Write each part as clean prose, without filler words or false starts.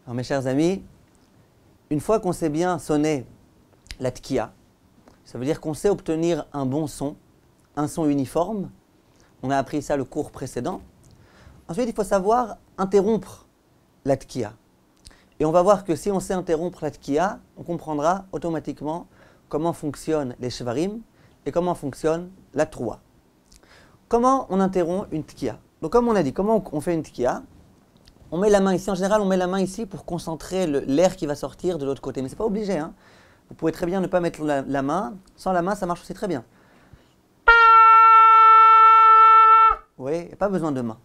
Alors mes chers amis, une fois qu'on sait bien sonner la tkiya, ça veut dire qu'on sait obtenir un bon son, un son uniforme. On a appris ça le cours précédent. Ensuite, il faut savoir interrompre la tkiya. Et on va voir que si on sait interrompre la tkiya, on comprendra automatiquement comment fonctionnent les shvarim et comment fonctionne la troua. Comment on interrompt une tkiya? Donc comme on a dit, comment on fait une tkiya? On met la main ici, en général on met la main ici pour concentrer l'air qui va sortir de l'autre côté. Mais ce n'est pas obligé, hein. Vous pouvez très bien ne pas mettre la main. Sans la main, ça marche aussi très bien. Vous voyez, il n'y a pas besoin de main.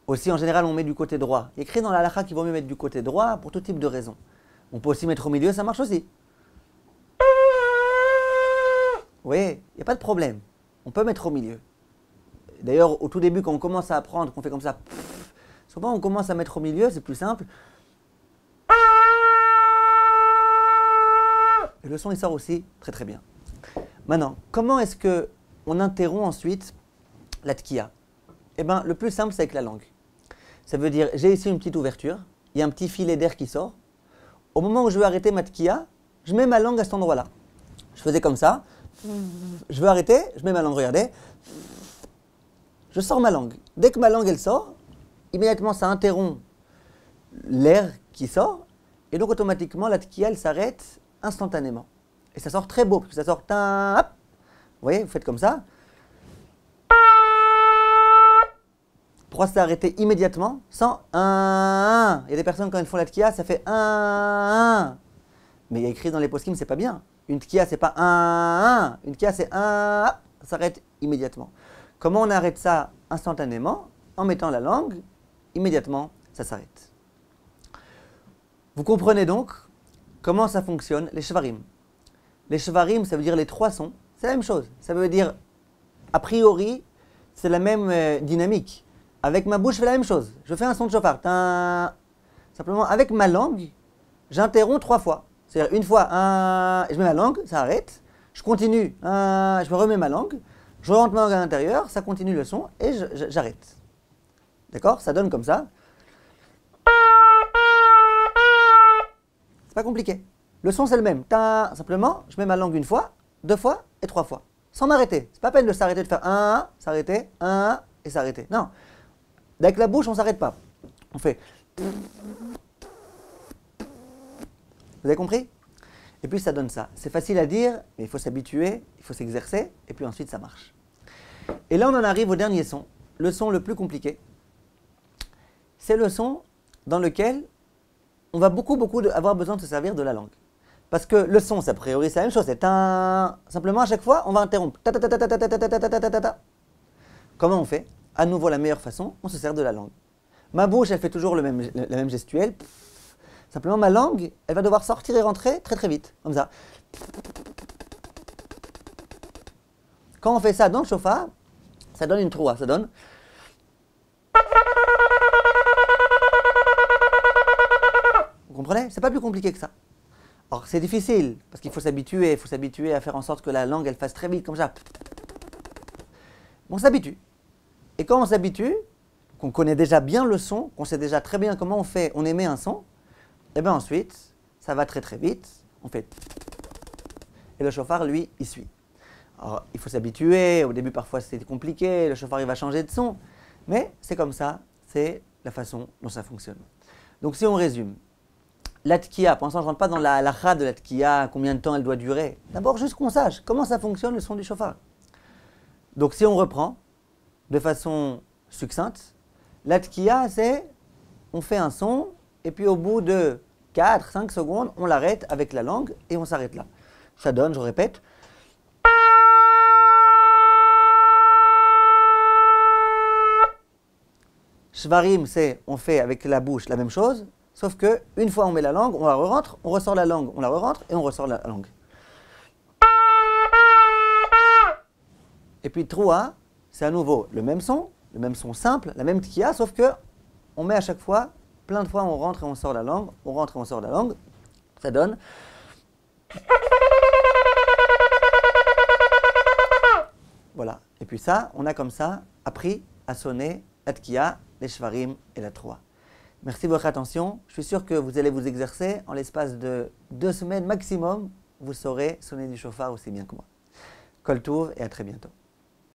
Aussi, en général, on met du côté droit. Il y a écrit dans la halakha qu'il vaut mieux mettre du côté droit pour tout type de raison. On peut aussi mettre au milieu, ça marche aussi. Vous voyez, il n'y a pas de problème. On peut mettre au milieu. D'ailleurs, au tout début, quand on commence à apprendre, qu'on fait comme ça, souvent on commence à mettre au milieu, c'est plus simple. Et le son, il sort aussi très très bien. Maintenant, comment est-ce qu'on interrompt ensuite la tkiya? Eh bien, le plus simple, c'est avec la langue. Ça veut dire, j'ai ici une petite ouverture, il y a un petit filet d'air qui sort. Au moment où je veux arrêter ma tkiya, je mets ma langue à cet endroit-là. Je faisais comme ça. Je veux arrêter, je mets ma langue, regardez. Je sors ma langue. Dès que ma langue, elle sort, immédiatement, ça interrompt l'air qui sort. Et donc, automatiquement, la tkiya, elle s'arrête instantanément. Et ça sort très beau, parce que ça sort un... Hop. Vous voyez, vous faites comme ça. Pourquoi s'arrêter immédiatement sans un. Il y a des personnes, quand elles font la tkiya, ça fait un. Mais il y a écrit dans les poskim, c'est pas bien. Une tkiya, c'est pas un. Une tkiya, c'est un. Ça s'arrête immédiatement. Comment on arrête ça instantanément? En mettant la langue, immédiatement, ça s'arrête. Vous comprenez donc comment ça fonctionne, les shvarim. Les shvarim, ça veut dire les trois sons. C'est la même chose. Ça veut dire, a priori, c'est la même dynamique. Avec ma bouche, je fais la même chose. Je fais un son de chauffard. Simplement, avec ma langue, j'interromps 3 fois. C'est-à-dire une fois, je mets ma langue, ça arrête. Je continue, je me remets ma langue. Je rentre ma langue à l'intérieur, ça continue le son et j'arrête. D'accord? Ça donne comme ça. C'est pas compliqué. Le son, c'est le même. Simplement, je mets ma langue une fois, 2 fois et 3 fois. Sans m'arrêter. C'est pas peine de s'arrêter, de faire s'arrêter, et s'arrêter. Non. Avec la bouche, on ne s'arrête pas. On fait. Vous avez compris? Et puis ça donne ça. C'est facile à dire, mais il faut s'habituer, il faut s'exercer, et puis ensuite ça marche. Et là, on en arrive au dernier son. Le son le plus compliqué. C'est le son dans lequel on va beaucoup avoir besoin de se servir de la langue. Parce que le son, a priori, c'est la même chose. C'est simplement, à chaque fois, on va interrompre. Comment on fait? À nouveau, la meilleure façon, on se sert de la langue. Ma bouche, elle fait toujours la même gestuelle. Simplement, ma langue, elle va devoir sortir et rentrer très très vite, comme ça. Quand on fait ça dans le chauffard, ça donne une troua, ça donne... Vous comprenez? C'est pas plus compliqué que ça. Alors, c'est difficile, parce qu'il faut s'habituer à faire en sorte que la langue, elle fasse très vite, comme ça. On s'habitue. Et quand on s'habitue, qu'on connaît déjà bien le son, qu'on sait déjà très bien comment on émet un son, et bien ensuite, ça va très très vite, on fait... Et le chauffard, lui, il suit. Alors, il faut s'habituer, au début parfois c'est compliqué, le chauffard il va changer de son, mais c'est comme ça, c'est la façon dont ça fonctionne. Donc si on résume, la tkiya, pour l'instant je ne rentre pas dans la halakha de la tkiya, combien de temps elle doit durer. D'abord juste qu'on sache comment ça fonctionne le son du chauffard. Donc si on reprend, de façon succincte, la tkiya, c'est, on fait un son, et puis au bout de 4-5 secondes, on l'arrête avec la langue, et on s'arrête là. Ça donne, je répète, shvarim, c'est, on fait avec la bouche la même chose, sauf que une fois on met la langue, on la re-rentre, on ressort la langue, on la re-rentre, et on ressort la langue. Et puis troua, c'est à nouveau le même son simple, la même tkiya, sauf que on met à chaque fois, plein de fois on rentre et on sort la langue, on rentre et on sort la langue, ça donne. Voilà, et puis ça, on a comme ça appris à sonner la tkiya, les shvarim et la troua. Merci de votre attention. Je suis sûr que vous allez vous exercer. En l'espace de 2 semaines maximum, vous saurez sonner du chauffard aussi bien que moi. Kol Touv et à très bientôt.